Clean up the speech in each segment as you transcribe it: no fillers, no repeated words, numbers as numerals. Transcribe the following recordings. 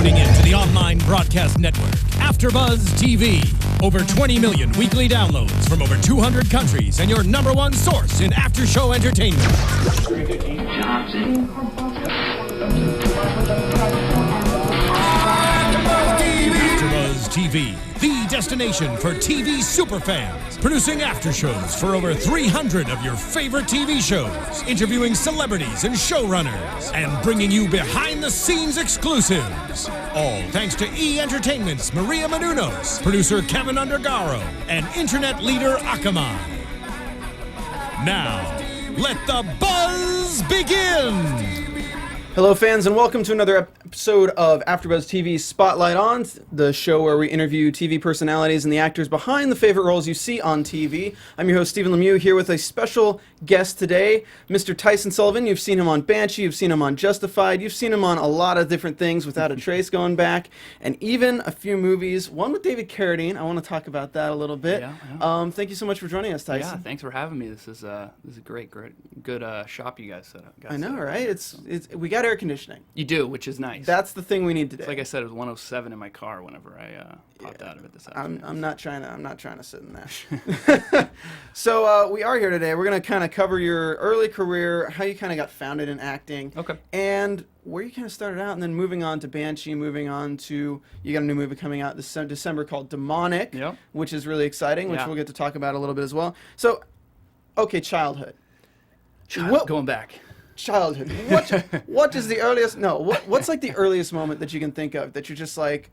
tuning in to the online broadcast network, AFTERBUZZ TV. Over 20 million weekly downloads from over 200 countries and your number one source in after-show entertainment. AFTERBUZZ TV, the destination for TV superfans. Producing aftershows for over 300 of your favorite TV shows. Interviewing celebrities and showrunners. And bringing you behind-the-scenes exclusives. All thanks to E! Entertainment's Maria Menounos, producer Kevin Undergaro, and internet leader Akamai. Now, let the buzz begin! Hello fans, and welcome to another episode of AFTERBUZZ TV's Spotlight On, the show where we interview TV personalities and the actors behind the favorite roles you see on TV. I'm your host, Stephen Lemieux, here with a special guest today, Mr. Tyson Sullivan. You've seen him on Banshee, you've seen him on Justified, you've seen him on a lot of different things, Without a Trace going back, and even a few movies, one with David Carradine. I want to talk about that a little bit. Yeah. Thank you so much for joining us, Tyson. Yeah, thanks for having me. This is a good shop you guys set up. I know, right? We got air conditioning. You do, which is nice. That's the thing we need today. It's like I said, it was 107 in my car whenever I popped out of it this afternoon. I'm not trying to sit in that. So we are here today. We're going to kind of cover your early career, how you kind of got founded in acting. Okay. And where you kind of started out, and then moving on to Banshee, moving on to, you got a new movie coming out this December called Demonic, yep, which is really exciting, which we'll get to talk about a little bit as well. So, okay, childhood. Going back. Childhood. What is the earliest? No. What's like the earliest moment that you can think of that you're just like,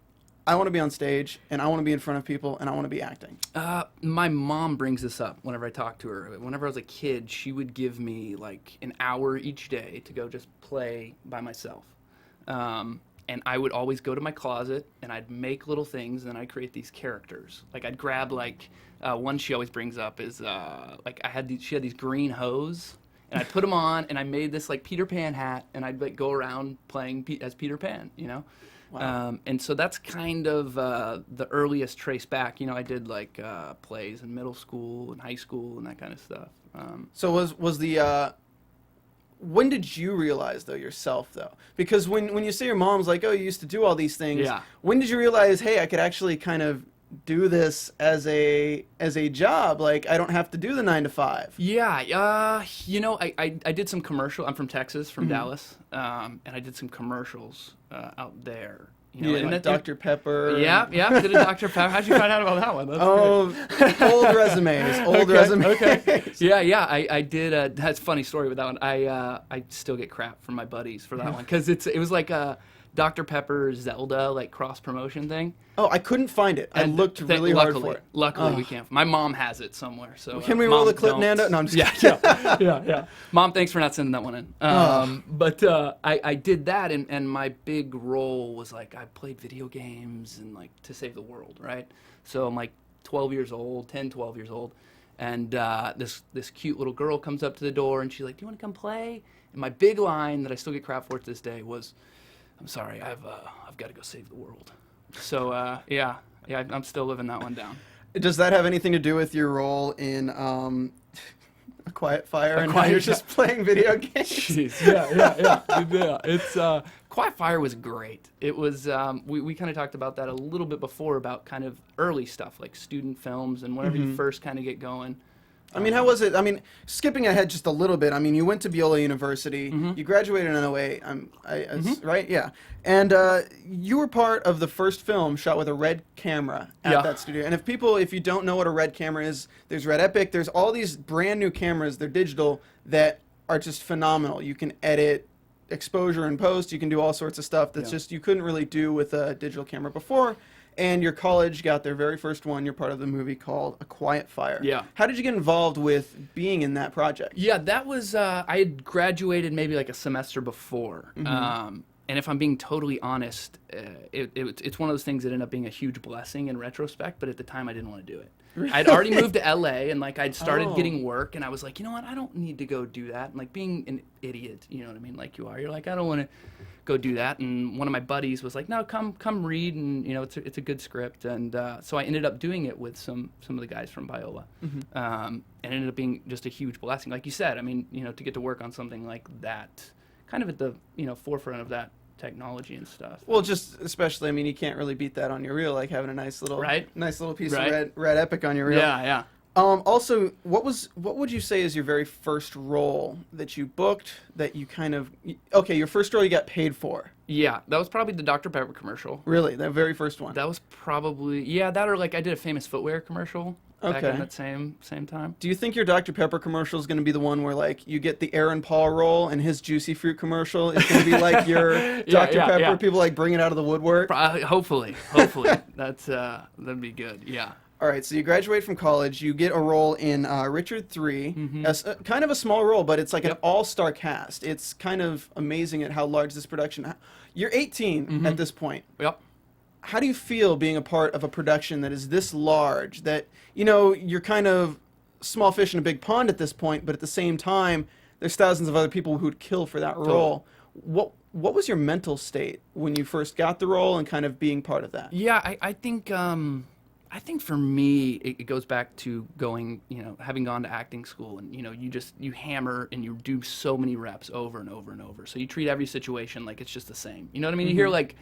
I want to be on stage and I want to be in front of people and I want to be acting? My mom brings this up whenever I talk to her. Whenever I was a kid, she would give me like an hour each day to go just play by myself, and I would always go to my closet and I'd make little things and I'd create these characters. Like I'd grab like one she always brings up is like she had these green hose. And I put them on, and I made this like Peter Pan hat, and I'd like go around playing as Peter Pan, you know. Wow. And so that's kind of the earliest trace back. You know, I did like plays in middle school and high school and that kind of stuff. So was the when did you realize though yourself though? Because when you say your mom's like, oh, you used to do all these things. Yeah. When did you realize, hey, I could actually kind of do this as a job? Like I don't have to do the 9 to 5. Yeah, you know, I did some commercial. I'm from Texas, from Dallas, and I did some commercials out there. You know, like Dr. Pepper. Yeah, did a Dr. Pepper. How'd you find out about that one? That's old resumes, resumes. Okay. Yeah, I did. That's a funny story with that one. I still get crap from my buddies for that one because it was like a Dr. Pepper Zelda like cross promotion thing. Oh, I couldn't find it. I looked really hard for it. Luckily, we can't. My mom has it somewhere. So can we roll the clip, Nando? No, I'm just kidding. Yeah. Mom, thanks for not sending that one in. But I did that, and my big role was like I played video games and like to save the world, right? So I'm like 12 years old, and this cute little girl comes up to the door, and she's like, "Do you want to come play?" And my big line that I still get crap for to this day was, "I'm sorry, I've got to go save the world." So yeah, I'm still living that one down. Does that have anything to do with your role in A Quiet Fire and how you're just playing video games? Jeez, yeah. It's Quiet Fire was great. It was we kind of talked about that a little bit before about kind of early stuff like student films and whenever you first kind of get going. I mean, how was it? I mean, skipping ahead just a little bit, I mean, you went to Biola University, you graduated in 08, right? Yeah. And you were part of the first film shot with a red camera at that studio. And if you don't know what a red camera is, there's Red Epic, there's all these brand new cameras, they're digital, that are just phenomenal. You can edit exposure and post, you can do all sorts of stuff that's just you couldn't really do with a digital camera before. And your college got their very first one. You're part of the movie called A Quiet Fire. Yeah. How did you get involved with being in that project? Yeah, that was, I had graduated maybe like a semester before. And if I'm being totally honest, it's one of those things that ended up being a huge blessing in retrospect, but at the time I didn't want to do it. Really? I'd already moved to LA and like I'd started getting work and I was like, you know what, I don't need to go do that. And like being an idiot, you know what I mean, like you are. You're like, I don't want to go do that. And one of my buddies was like, no, come read, and you know, it's a good script. And so I ended up doing it with some of the guys from Biola. And it ended up being just a huge blessing. Like you said, I mean, you know, to get to work on something like that, kind of at the, you know, forefront of that technology and stuff. Well, just especially, I mean, you can't really beat that on your reel, like having a nice little piece of red epic on your reel. Yeah, yeah. Also, what would you say is your very first role that you booked that you kind of, okay, your first role you got paid for? Yeah, that was probably the Dr. Pepper commercial. Really? That very first one? That was probably, yeah, that or like I did a famous footwear commercial back in that same time. Do you think your Dr. Pepper commercial is going to be the one where like you get the Aaron Paul role and his Juicy Fruit commercial is going to be like your Dr. Pepper, people like bring it out of the woodwork? Hopefully. That'd be good, yeah. All right, so you graduate from college, you get a role in Richard III, kind of a small role, but it's like an all-star cast. It's kind of amazing at how large this production. You're 18 at this point. Yep. How do you feel being a part of a production that is this large, that, you know, you're kind of small fish in a big pond at this point, but at the same time, there's thousands of other people who'd kill for that role. What was your mental state when you first got the role and kind of being part of that? Yeah, I think for me, it goes back to going, you know, having gone to acting school, and, you know, you hammer and you do so many reps over and over and over. So you treat every situation like it's just the same. You know what I mean? You hear like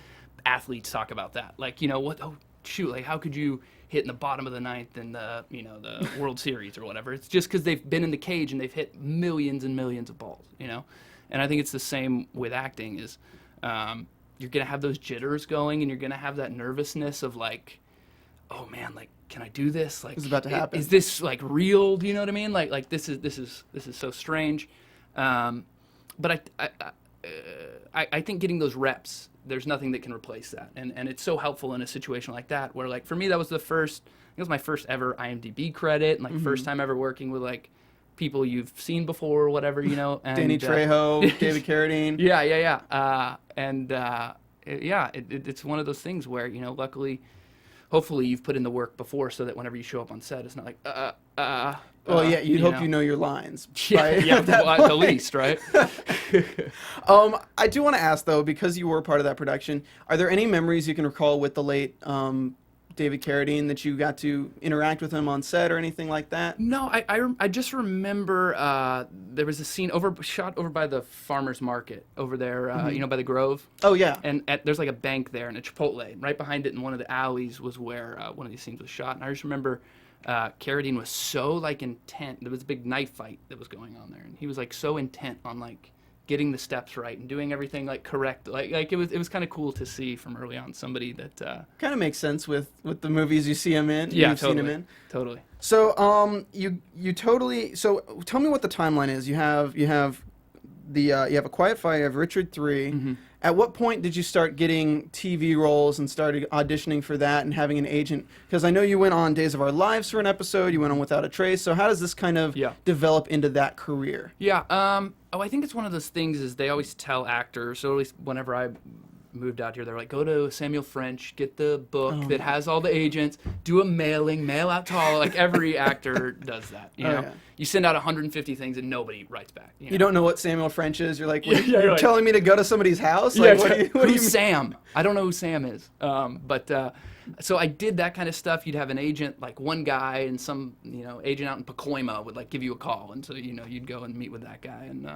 athletes talk about that. Like, you know, like how could you hit in the bottom of the ninth in the, you know, the World Series or whatever? It's just because they've been in the cage and they've hit millions and millions of balls, you know? And I think it's the same with acting is you're going to have those jitters going and you're going to have that nervousness of like, oh man, like, can I do this? Like, it's about to happen. Is this like real? Do you know what I mean? Like this is so strange. But I think getting those reps, there's nothing that can replace that. And it's so helpful in a situation like that where, like, for me, that was it was my first ever IMDb credit and like first time ever working with like people you've seen before or whatever, you know. And, Danny Trejo, David Carradine. Yeah. It's one of those things where, you know, luckily, hopefully you've put in the work before so that whenever you show up on set, it's not like, well, yeah, you'd hope you know your lines. Yeah, well, at the least, right? I do want to ask, though, because you were part of that production, are there any memories you can recall with the late David Carradine that you got to interact with him on set or anything like that? No, I just remember there was a scene shot over by the farmer's market over there, you know, by the Grove. Oh, yeah. And there's like a bank there and a Chipotle. And right behind it in one of the alleys was where one of these scenes was shot. And I just remember Carradine was so like intent. There was a big knife fight that was going on there. And he was like so intent on like getting the steps right and doing everything like correct. Like it was kind of cool to see from early on somebody that kind of makes sense with the movies you see him in. Yeah, you've seen him in. Totally. So you totally. So tell me what the timeline is. You have A Quiet Fire. You have Richard III. At what point did you start getting TV roles and started auditioning for that and having an agent? Because I know you went on Days of Our Lives for an episode. You went on Without a Trace. So how does this kind of develop into that career? Yeah. I think it's one of those things is they always tell actors, or at least whenever I moved out here, they're like, go to Samuel French, get the book that has all the agents, do a mail out to all, like every actor does that, you know? Yeah. You send out 150 things and nobody writes back. You don't know what Samuel French is? You're like, you're like, telling me to go to somebody's house? Yeah, like, who's Sam? I don't know who Sam is. So I did that kind of stuff. You'd have an agent, like one guy, and some, you know, agent out in Pacoima would like give you a call, and so, you know, you'd go and meet with that guy. And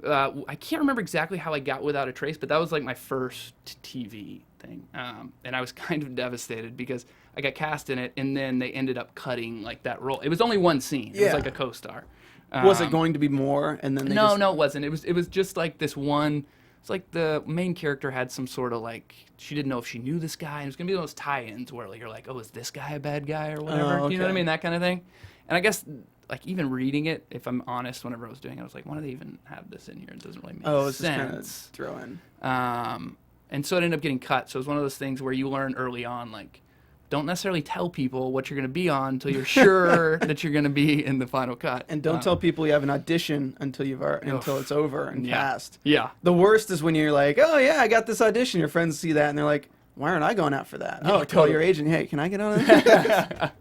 I can't remember exactly how I got Without a Trace, but that was like my first TV thing. And I was kind of devastated because I got cast in it, and then they ended up cutting like that role. It was only one scene. It was like a co-star. Was it going to be more? And then no, it wasn't. It was just like this one. It's like the main character had some sort of like, she didn't know if she knew this guy. And it was going to be those tie-ins where like, you're like, oh, is this guy a bad guy or whatever? You know what I mean? That kind of thing. And I guess like even reading it, if I'm honest, whenever I was doing it, I was like, why do they even have this in here? It doesn't really make sense. Just kind of throw in. And so it ended up getting cut. So it was one of those things where you learn early on, like, don't necessarily tell people what you're going to be on until you're sure that you're going to be in the final cut. And don't tell people you have an audition until it's over and cast. Yeah. The worst is when you're like, oh yeah, I got this audition. Your friends see that and they're like, why aren't I going out for that? Yeah, call your agent. Hey, can I get on it?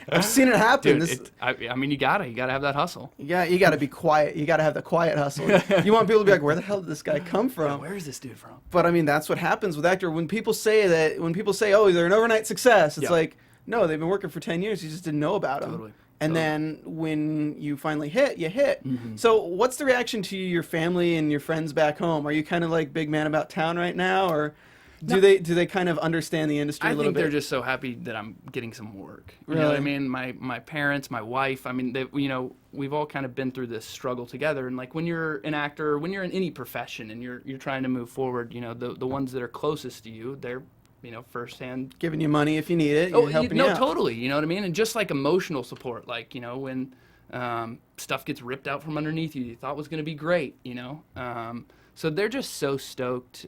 I've seen it happen. Dude, I mean, you gotta have that hustle. Yeah, you gotta be quiet. You gotta have the quiet hustle. You want people to be like, where the hell did this guy come from? Yeah, where is this dude from? But I mean, that's what happens with actor. When people say, oh, they're an overnight success, it's like, no, they've been working for 10 years. You just didn't know about them. Totally. And then when you finally hit, you hit. So what's the reaction to your family and your friends back home? Are you kind of like big man about town right now, or do they kind of understand the industry a little bit? I think they're just so happy that I'm getting some work. You know what I mean? My parents, my wife, I mean, we've all kind of been through this struggle together. And like when you're an actor, when you're in any profession and you're trying to move forward, the ones that are closest to you, they're firsthand giving you money if you need it. Helping you out. Totally. You know what I mean? And just like emotional support, like, when stuff gets ripped out from underneath you thought was going to be great, so they're just so stoked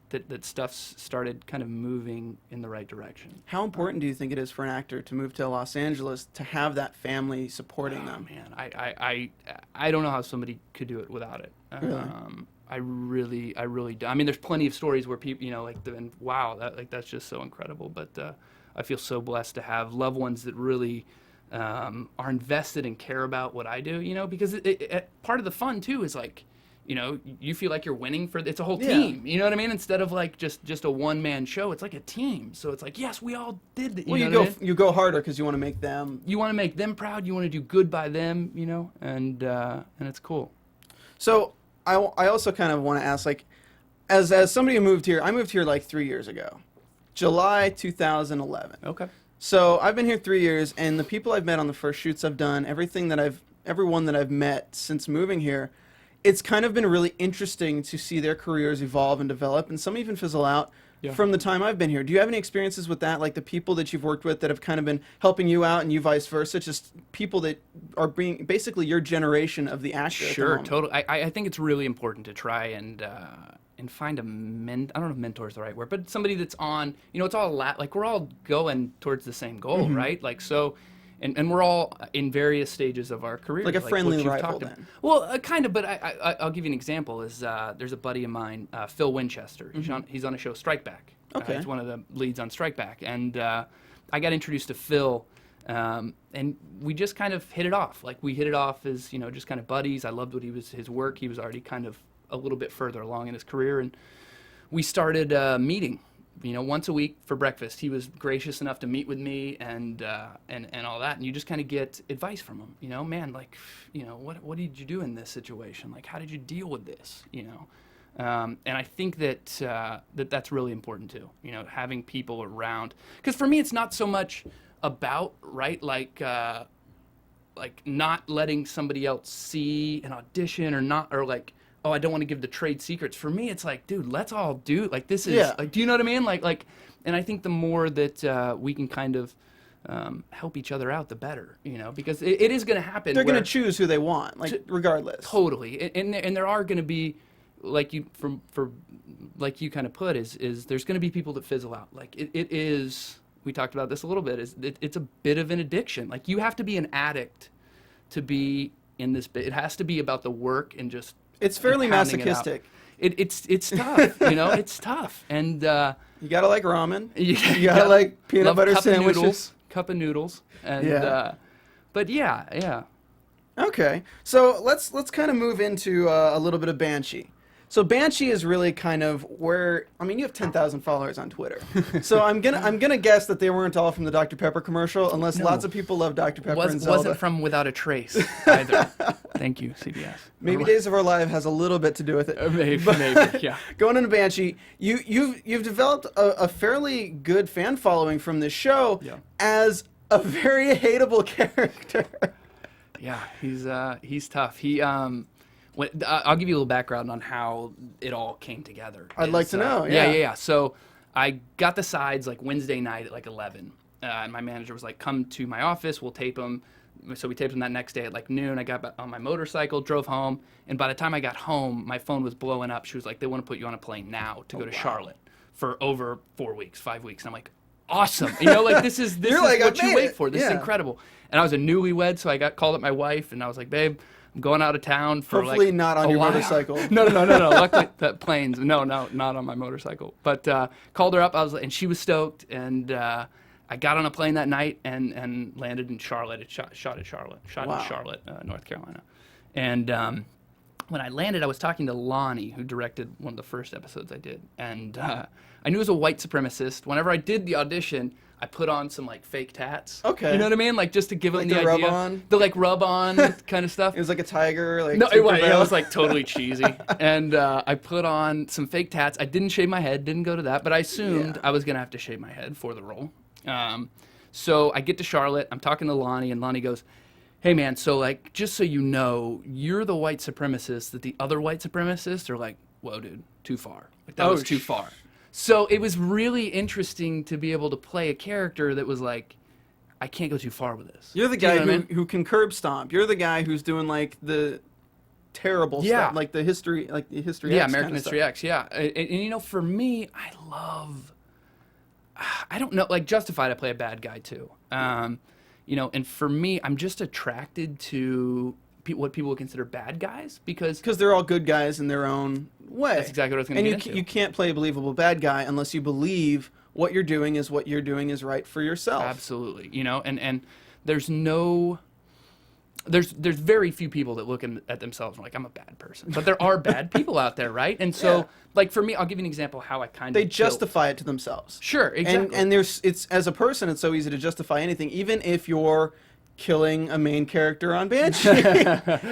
that stuff's started kind of moving in the right direction. How important do you think it is for an actor to move to Los Angeles to have that family supporting them? Man, I don't know how somebody could do it without it. Really? I really do. I mean, there's plenty of stories where people, wow, that's just so incredible. But I feel so blessed to have loved ones that really are invested and care about what I do. Because part of the fun too is like, you feel like you're winning it's a whole team. You know what I mean? Instead of like just a one-man show, it's like a team. So it's like, yes, we all did it. You go harder because you want to make them. You want to make them proud. You want to do good by them. And it's cool. So I also kind of want to ask, like, as somebody who moved here, I moved here like 3 years ago, July 2011. Okay. So I've been here 3 years, and the people I've met on the first shoots I've done, everyone that I've met since moving here, it's kind of been really interesting to see their careers evolve and develop, and some even fizzle out from the time I've been here. Do you have any experiences with that, like the people that you've worked with that have kind of been helping you out and you vice versa, just people that are being basically your generation of the actor? Sure, totally. I think it's really important to try and find I don't know if mentor is the right word, but somebody that's on, it's all like we're all going towards the same goal, right? Like, so. And we're all in various stages of our career. Like a friendly rival, then. Well, kind of, but I'll give you an example. There's a buddy of mine, Phil Winchester. He's on a show, Strike Back. Okay. He's one of the leads on Strike Back. And I got introduced to Phil, and we just kind of hit it off. Like, we hit it off as, just kind of buddies. I loved his work. He was already kind of a little bit further along in his career. And we started meeting. Once a week for breakfast. He was gracious enough to meet with me and all that, and you just kind of get advice from him. Man, like, what did you do in this situation? Like, how did you deal with this? And I think that's really important too. Having people around, because for me, it's not so much about like not letting somebody else see an audition or like, oh, I don't want to give the trade secrets. For me, it's like, dude, let's all do like this is like, do you know what I mean? Like, and I think the more that we can kind of help each other out, the better, because it is going to happen. They're going to choose who they want, like regardless. Totally, and there are going to be, like you like you kind of put, is there's going to be people that fizzle out. Like it is. We talked about this a little bit. It's a bit of an addiction. Like you have to be an addict to be in this bit. It has to be about the work and just. It's fairly masochistic. It's tough, it's tough. And you gotta like ramen. You gotta like peanut butter sandwiches. Cup of noodles. And but yeah. Okay. So let's kind of move into a little bit of Banshee. So Banshee is really kind of where, I mean, you have 10,000 followers on Twitter. So I'm gonna guess that they weren't all from the Dr. Pepper commercial, unless lots of people love Dr. Pepper and Zelda. Wasn't from Without a Trace either. Thank you, CBS. Maybe Days of Our Life has a little bit to do with it. Maybe, yeah. Going into Banshee, you've developed a fairly good fan following from this show as a very hateable character. Yeah, he's tough. I'll give you a little background on how it all came together. I'd like to know. Yeah. So I got the sides like Wednesday night at like 11. And my manager was like, come to my office, we'll tape them. So we taped them that next day at like noon. I got back on my motorcycle, drove home. And by the time I got home, my phone was blowing up. She was like, they want to put you on a plane now to go to Charlotte for over 4 weeks, 5 weeks. And I'm like, awesome. Like this is like, what you wait for. This is incredible. And I was a newlywed, so I called up my wife and I was like, babe, I'm going out of town for hopefully not on your motorcycle. No. Luckily, that planes. No, not on my motorcycle. But called her up. And she was stoked. And I got on a plane that night and landed in Charlotte. Shot in Charlotte, North Carolina. And when I landed, I was talking to Lonnie, who directed one of the first episodes I did, and I knew he was a white supremacist. Whenever I did the audition, I put on some like fake tats. Okay. You know what I mean? Like just to give him Like the the idea. rub on? The like rub on kind of stuff. It was like a tiger. Like No, Tinkerbell. it was like totally cheesy. And I put on some fake tats. I didn't shave my head, didn't go to that, but I assumed I was gonna have to shave my head for the role. So I get to Charlotte. I'm talking to Lonnie, and Lonnie goes, "Hey man, so like just so you know, you're the white supremacist that the other white supremacists are like, whoa, dude, too far. Like that was too far." So it was really interesting to be able to play a character that was like, I can't go too far with this. You're the Do you guy know what I mean? who can curb stomp. You're the guy who's doing like the terrible stuff, like the history, X American kind of History stuff. X, and you know, for me, I don't know, like Justified, I play a bad guy too. You know, and for me, I'm just attracted to what people would consider bad guys because they're all good guys in their own way. That's exactly what I was going to get into. And you can't play a believable bad guy unless you believe what you're doing is right for yourself. Absolutely. You know, and there's very few people that look at themselves and like, I'm a bad person. But there are bad people out there, right? And so, like for me, I'll give you an example of how I kind of They justify it to themselves. Sure, exactly. And it's as a person, it's so easy to justify anything, even if you're killing a main character on Banshee.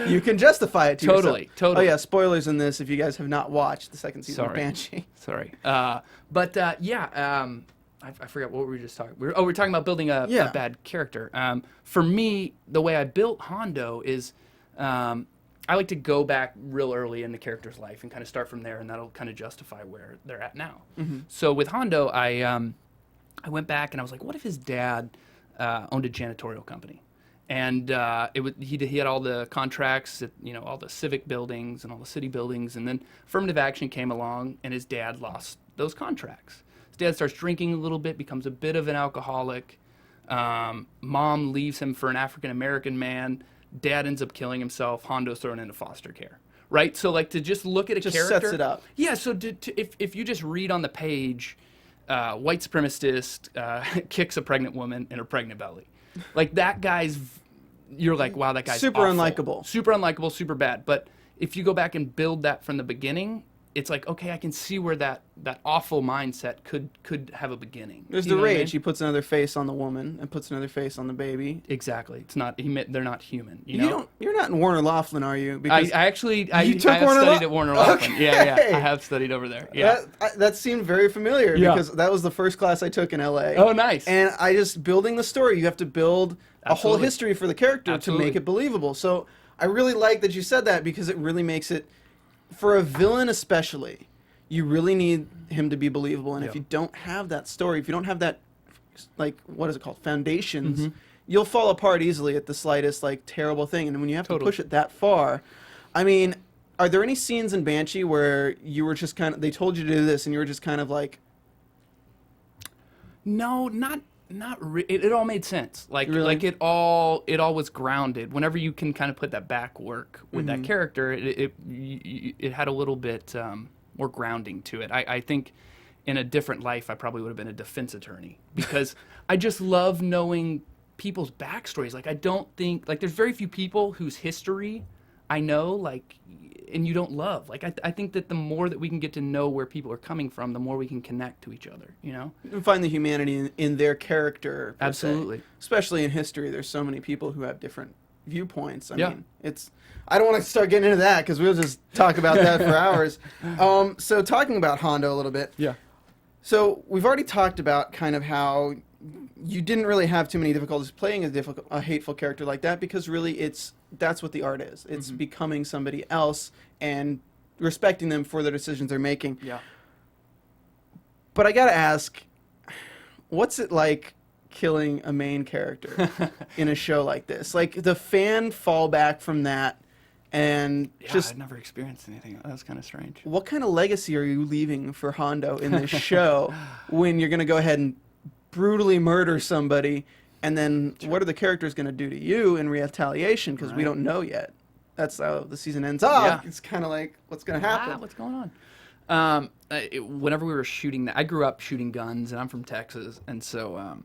You can justify it to yourself. Totally. Oh yeah, spoilers in this if you guys have not watched the second season of Banshee. Sorry. I forgot what we were just talking. We were talking about building a bad character. For me, the way I built Hondo is I like to go back real early in the character's life and kind of start from there, and that'll kind of justify where they're at now. Mm-hmm. So with Hondo, I went back and I was like, what if his dad owned a janitorial company? And he had all the contracts, at, you know, all the civic buildings and all the city buildings, and then affirmative action came along, and his dad lost those contracts. His dad starts drinking a little bit, becomes a bit of an alcoholic. Mom leaves him for an African-American man. Dad ends up killing himself. Hondo's thrown into foster care. Right? So, like, to just look at a character... Just sets it up. Yeah, so if you just read on the page, white supremacist kicks a pregnant woman in her pregnant belly. Like, that guy's... You're like, wow, that guy's super awful. unlikable. Super unlikable, super bad. But if you go back and build that from the beginning... It's like, okay, I can see where that awful mindset could have a beginning. There's the rage. He puts another face on the woman and puts another face on the baby. Exactly. It's not. They're not human. You know. You're not in Warner Laughlin, are you? Because I have studied at Warner Laughlin. Okay. Yeah. I have studied over there. Yeah. That seemed very familiar because that was the first class I took in LA. Oh, nice. And I just building the story. You have to build a whole history for the character to make it believable. So I really like that you said that because it really makes it. For a villain especially, you really need him to be believable. And if you don't have that story, if you don't have that, like, what is it called, foundations, you'll fall apart easily at the slightest, like, terrible thing. And when you have to push it that far, I mean, are there any scenes in Banshee where you were just kind of, they told you to do this and you were just kind of like... No, it all made sense. Like it all was grounded. Whenever you can kind of put that back work with that character, it had a little bit more grounding to it. I think in a different life, I probably would have been a defense attorney because I just love knowing people's backstories. Like I don't think like there's very few people whose history I know like. And you don't love. Like, I think that the more that we can get to know where people are coming from, the more we can connect to each other, you know? And find the humanity in their character. Absolutely. Especially in history, there's so many people who have different viewpoints. I mean, I don't want to start getting into that because we'll just talk about that for hours. So talking about Hondo a little bit. Yeah. So we've already talked about kind of how you didn't really have too many difficulties playing a hateful character like that because really that's what the art is. It's becoming somebody else and respecting them for the decisions they're making. Yeah. But I gotta ask, what's it like killing a main character in a show like this? Like the fan fallback from that and just... I'd never experienced anything. That was kind of strange. What kind of legacy are you leaving for Hondo in this show when you're gonna go ahead and brutally murder somebody, and then what are the characters going to do to you in retaliation? Because we don't know yet. That's how the season ends up. Yeah. It's kind of like, what's going to happen? What's going on? Whenever we were shooting that, I grew up shooting guns, and I'm from Texas, and so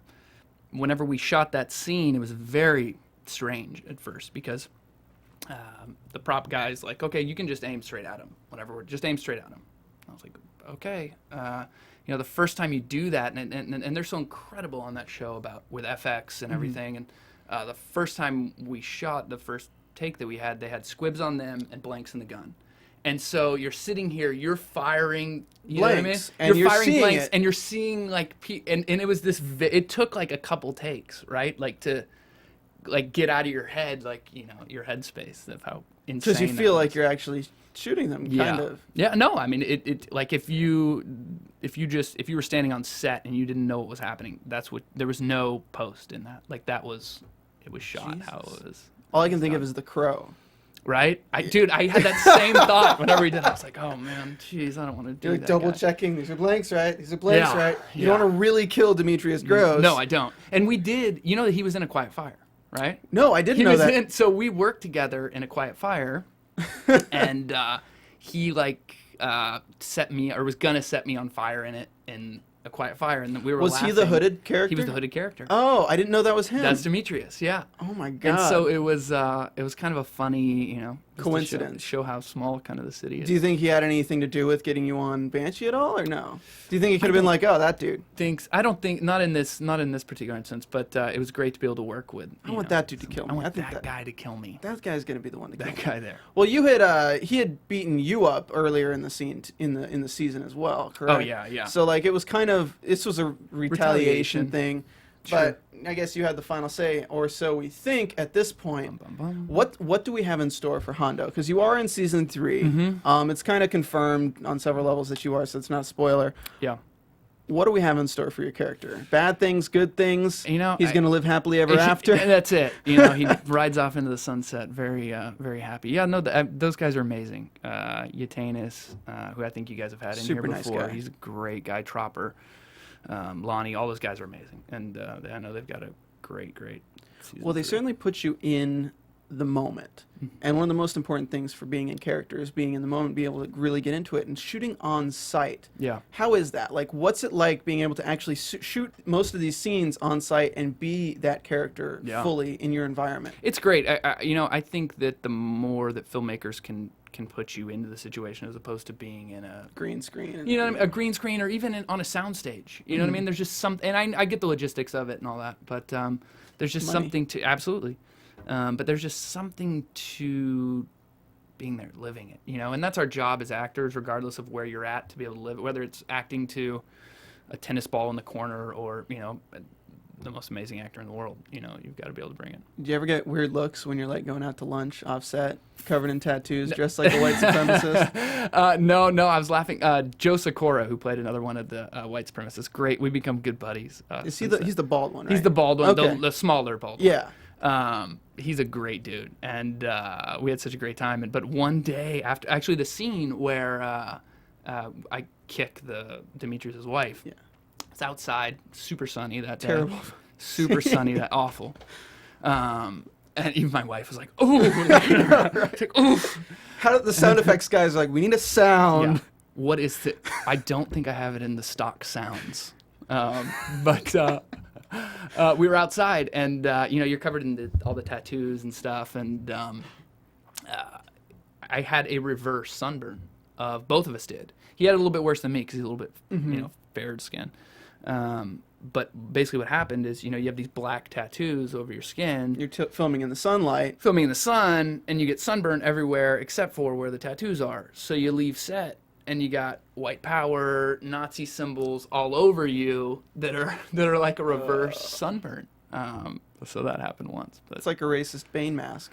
whenever we shot that scene, it was very strange at first because the prop guy's like, okay, you can just aim straight at him, whatever, just aim straight at him. I was like, okay. You know, the first time you do that, and they're so incredible on that show about with FX and everything, and the first time we shot, the first take that we had, they had squibs on them and blanks in the gun. And so you're sitting here, you're firing you know what I mean? And you're firing seeing blanks, it. and you're seeing like, and it was this. It took like a couple takes, right? Like to, like get out of your head, like you know, your headspace of how insane. Because you feel like you're actually shooting them, kind of. Yeah. No, I mean, it like if you were standing on set and you didn't know what was happening, there was no post in that. Like it was shot Jesus. how it was. All I can think of is The Crow. Right? Dude, I had that same thought whenever we did it. I was like, oh man, jeez, I don't want to do You're that. like double guy. checking. These are blanks, right? These are blanks, Yeah, right? You yeah. don't want to really kill Demetrius Gross. No, I don't. And we did. You know that he was in A Quiet Fire, right? No, I didn't know that. So we worked together in A Quiet Fire, and he like set me, or was gonna set me on fire in it in A Quiet Fire, and we were. Was he the hooded character? He was the hooded character. Oh, I didn't know that was him. That's Demetrius. Yeah. Oh my god. And so it was kind of a funny, you know, just to Coincidence. show how small kind of the city is. Do you think he had anything to do with getting you on Banshee at all, or no? Do you think he could have been like, oh, that dude? I don't think not in this particular instance, but it was great to be able to work with. I want that dude to kill me. I want think that guy to kill me. That guy's gonna be the one to kill That me. guy there. Well, you had he had beaten you up earlier in the scene in the season as well, correct? Oh yeah. So like it was kind of this was a retaliation thing, Sure. but I guess you had the final say, or so we think at this point. Bum, bum, bum. What do we have in store for Hondo? Because you are in season 3. Mm-hmm. It's kind of confirmed on several levels that you are, so it's not a spoiler. Yeah. What do we have in store for your character? Bad things, good things? You know, he's going to live happily ever after? That's it. You know, he rides off into the sunset, very happy. Yeah, no, those guys are amazing. Yatanis, who I think you guys have had in Super here nice before. guy. He's a great guy. Tropper, Lonnie, all those guys are amazing, and I know they've got a great season. Well, they 3. certainly put you in the moment. And one of the most important things for being in character is being in the moment, be able to really get into it, and shooting on site. Yeah. How is that? Like, what's it like being able to actually shoot most of these scenes on site and be that character fully in your environment? It's great. I think that the more that filmmakers can put you into the situation as opposed to being in a Green screen. you know what I mean? A green screen, or even on a soundstage. You know what I mean? There's just something, and I get the logistics of it and all that, but there's just Money. something to absolutely. But there's just something to being there, living it, you know, and that's our job as actors, regardless of where you're at, to be able to live it, whether it's acting to a tennis ball in the corner or, you know, the most amazing actor in the world, you know, you've got to be able to bring it. Do you ever get weird looks when you're like going out to lunch offset, covered in tattoos, dressed like a white supremacist? No, I was laughing. Joe Sikora, who played another one of the white supremacists, great. We become good buddies. Is he he's the bald one, right? He's the bald one, Okay. the smaller bald one. Yeah. He's a great dude, and we had such a great time. But one day after, actually, the scene where I kick Demetrius' wife, it's outside, super sunny that day. Terrible. Super sunny, that awful. And even my wife was like, "Ooh," it's like, "Oof." How did the sound effects guys are like, we need a sound? Yeah. What is the? I don't think I have it in the stock sounds, but. We were outside, and you know, you're covered in all the tattoos and stuff, and I had a reverse sunburn. Both of us did. He had a little bit worse than me because he's a little bit, you know, faired skin. But basically, what happened is, you know, you have these black tattoos over your skin. You're filming in the sunlight. Filming in the sun, and you get sunburn everywhere except for where the tattoos are. So you leave set, and you got white power, Nazi symbols all over you that are like a reverse sunburn. So that happened once. But It's like a racist Bane mask.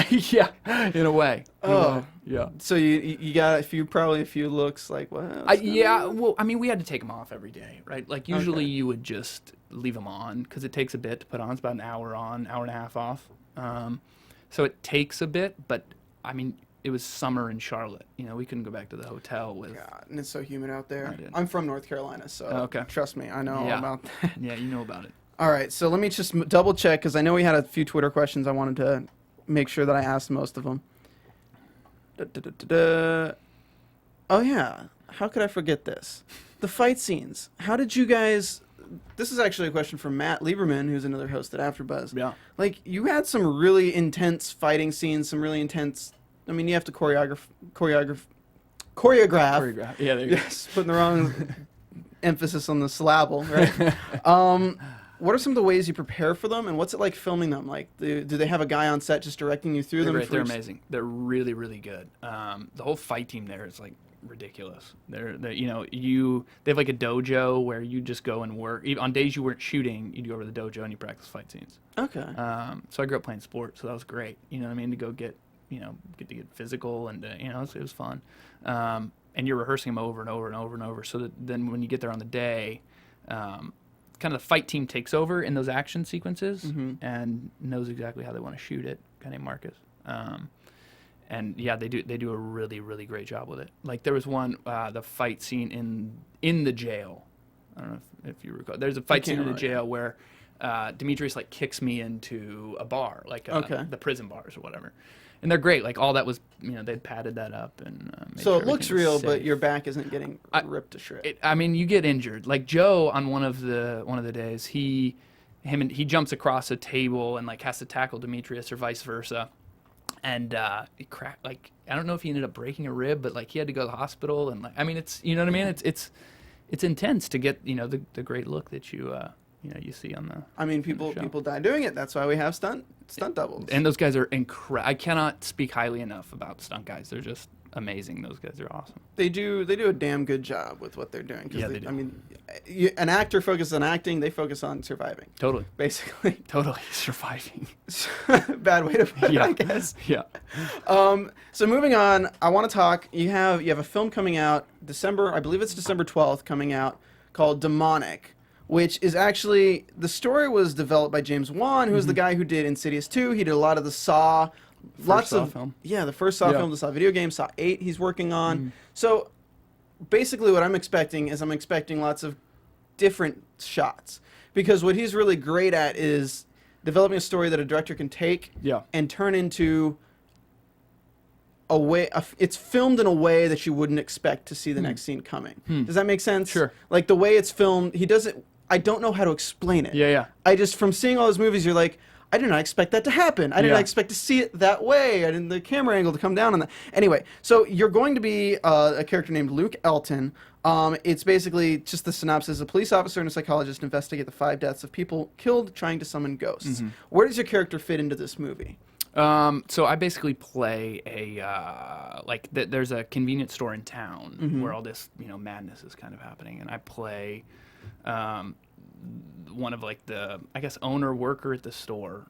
yeah, in a way. Yeah. So you got a few looks like what? Yeah. Well, I mean, we had to take them off every day, right? Like usually you would just leave them on because it takes a bit to put on. It's about an hour on, hour and a half off. So it takes a bit, but I mean, it was summer in Charlotte. You know, we couldn't go back to the hotel with. God, and it's so humid out there. I did. I'm from North Carolina, so trust me, I know all about that. Yeah, you know about it. All right, so let me just double check because I know we had a few Twitter questions. I wanted to make sure that I asked most of them. Oh yeah, how could I forget this? The fight scenes. How did you guys this is actually a question from Matt Lieberman, who's another host at AfterBuzz. Yeah. Like, you had some really intense fighting scenes, some really intense. I mean, you have to choreograph. Yeah, there you Yes, putting the wrong emphasis on the syllable, right? What are some of the ways you prepare for them, and what's it like filming them? Like, do they have a guy on set just directing you through They're them? great. They're amazing. They're really, really good. The whole fight team there is like ridiculous. They're you know, they have like a dojo where you just go and work. Even on days you weren't shooting, you'd go over to the dojo and you practice fight scenes. Okay. So I grew up playing sports, so that was great. You know what I mean? To go get to get physical, and you know, it was fun. And you're rehearsing them over and over and over and over, so that then when you get there on the day, kind of the fight team takes over in those action sequences and knows exactly how they want to shoot it. A guy named Marcus. And yeah, they do a really, really great job with it. Like there was one, the fight scene in the jail. I don't know if you recall. There's a fight scene in the jail where Demetrius like kicks me into a bar, like the prison bars or whatever. And they're great. Like all that was, they'd padded that up and made so sure it looks everything was real, safe. but your back isn't getting ripped to shreds. I mean, you get injured. Like Joe on one of the days, he jumps across a table and like has to tackle Demetrius or vice versa, and he cracked. Like I don't know if he ended up breaking a rib, but like he had to go to the hospital. And like I mean, it's what I mean. It's intense to get the great look that you see on the. I mean, people die doing it. That's why we have stunt doubles. And those guys are incredible. I cannot speak highly enough about stunt guys. They're just amazing. Those guys are awesome. They do a damn good job with what they're doing. Yeah, they do. I mean, an actor focuses on acting. They focus on surviving. Totally. Basically. Totally surviving. Bad way to put it, I guess. Yeah. So moving on, I want to talk. You have a film coming out December. I believe it's December 12th coming out called Demonic, which is actually, the story was developed by James Wan, who's the guy who did Insidious 2. He did a lot of the Saw, film. Yeah, the first Saw film, the Saw video game, Saw 8 he's working on. So basically what I'm expecting lots of different shots, because what he's really great at is developing a story that a director can take and turn into a way. It's filmed in a way that you wouldn't expect to see the next scene coming. Does that make sense? Sure. Like the way it's filmed, he does it. I don't know how to explain it. Yeah. I just, from seeing all those movies, you're like, I did not expect that to happen. I did not expect to see it that way. I didn't the camera angle to come down on that. Anyway, so you're going to be a character named Luke Elton. It's basically just the synopsis. A police officer and a psychologist investigate the 5 deaths of people killed trying to summon ghosts. Where does your character fit into this movie? So I basically play there's a convenience store in town where all this, madness is kind of happening. And I play one of like the, I guess, owner worker at the store,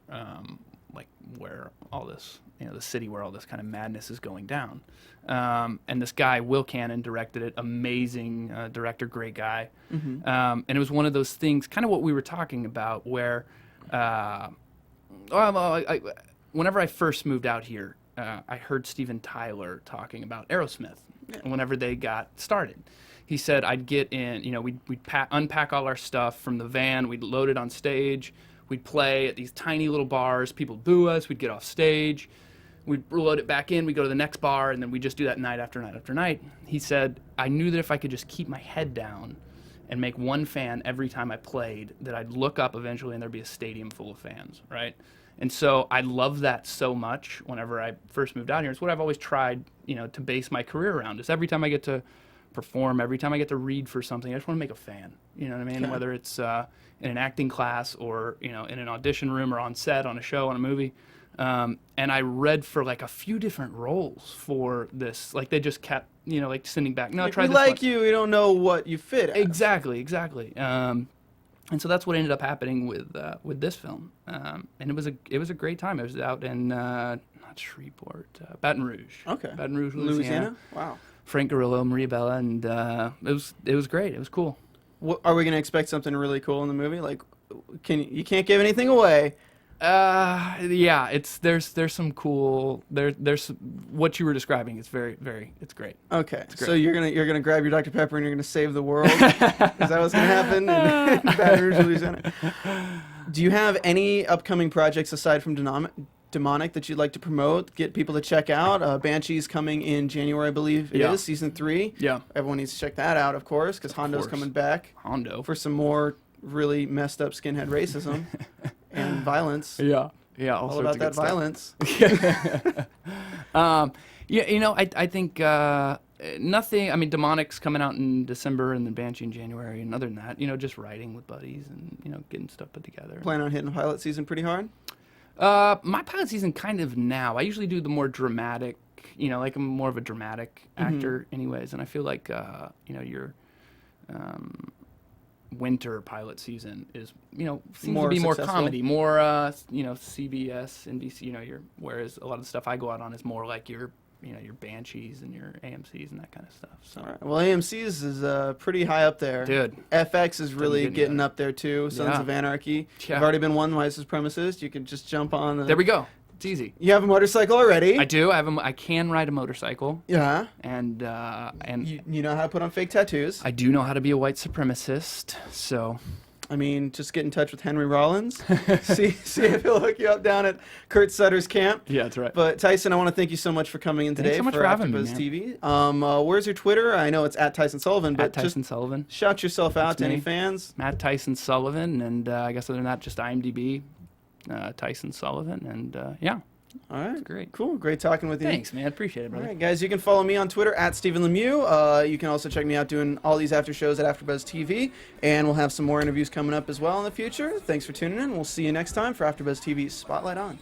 like where all this, the city where all this kind of madness is going down. And this guy, Will Cannon, directed it. Amazing director, great guy. And it was one of those things, kind of what we were talking about, where whenever I first moved out here, I heard Steven Tyler talking about Aerosmith whenever they got started. He said I'd get in, we'd unpack all our stuff from the van, we'd load it on stage, we'd play at these tiny little bars, people boo us, we'd get off stage, we'd load it back in, we'd go to the next bar, and then we'd just do that night after night after night. He said, I knew that if I could just keep my head down and make one fan every time I played, that I'd look up eventually and there'd be a stadium full of fans, right? And so I love that so much whenever I first moved out here. It's what I've always tried, to base my career around. Is every time I get to perform, every time I get to read for something, I just want to make a fan. You know what I mean? Okay. Whether it's in an acting class or, in an audition room or on set, on a show, on a movie. And I read for like a few different roles for this. Like they just kept, like sending back. No, try we this like one. you. We don't know what you fit as. Exactly. And so that's what ended up happening with this film, and it was a great time. It was out in not Shreveport, Baton Rouge. Okay. Baton Rouge, Louisiana. Wow. Frank Grillo, Maria Bella, and it was great. It was cool. Are we gonna expect something really cool in the movie? Like, you can't give anything away. Yeah, there's some cool there's what you were describing. It's it's great. Okay, It's great. so you're gonna grab your Dr. Pepper and you're gonna save the world. Is that what's gonna happen in Baton Rouge, Louisiana? Do you have any upcoming projects aside from Demonic that you'd like to promote? Get people to check out. Banshee's coming in January, I believe it is, season 3. Yeah. Everyone needs to check that out, of course, because Hondo's coming back Hondo. for some more really messed up skinhead racism and violence. Yeah, All about that violence. Yeah, I think nothing. I mean, Demonic's coming out in December, and then Banshee in January. And other than that, just writing with buddies and getting stuff put together. Plan on hitting pilot season pretty hard? My pilot season kind of now. I usually do the more dramatic. Like I'm more of a dramatic actor, anyways. And I feel like your winter pilot season is seems More to be more successful. comedy, more CBS, NBC. Whereas a lot of the stuff I go out on is more like your Banshees and your AMCs and that kind of stuff. So. All right. Well, AMC's is pretty high up there. Dude. FX is really get getting better. up there too. Sons Yeah. of Anarchy. Yeah. You've already been one white supremacist. You could just jump on. There we go. It's easy. You have a motorcycle already. I do. I can ride a motorcycle, Yeah. and You know how to put on fake tattoos. I do know how to be a white supremacist. So I mean, just get in touch with Henry Rollins. see if he'll hook you up down at Kurt Sutter's camp. yeah, that's right. But Tyson, I want to thank you so much for coming in today so much for for having me, AfterBuzz TV. Where's your Twitter? I know it's at Tyson Sullivan, but At Tyson Sullivan. shout yourself out That's to any me. fans. Matt Tyson Sullivan, and I guess other than that, just IMDb, Tyson Sullivan, and yeah. All right, Great. cool, great talking with you. Thanks, man. Appreciate it, All brother. right, guys, you can follow me on Twitter at Stephen Lemieux. You can also check me out doing all these after shows at AfterBuzz TV, and we'll have some more interviews coming up as well in the future. Thanks for tuning in. We'll see you next time for AfterBuzz TV's Spotlight On.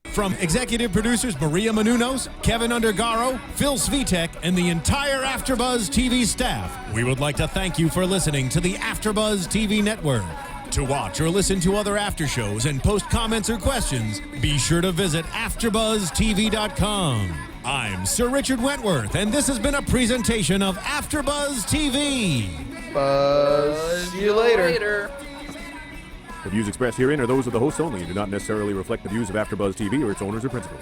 From executive producers Maria Menounos, Kevin Undergaro, Phil Svitek, and the entire AfterBuzz TV staff, we would like to thank you for listening to the AfterBuzz TV network. To watch or listen to other after shows and post comments or questions, be sure to visit AfterBuzzTV.com. I'm Sir Richard Wentworth, and this has been a presentation of AfterBuzz TV. Buzz. See you later. The views expressed herein are those of the hosts only and do not necessarily reflect the views of AfterBuzz TV or its owners or principals.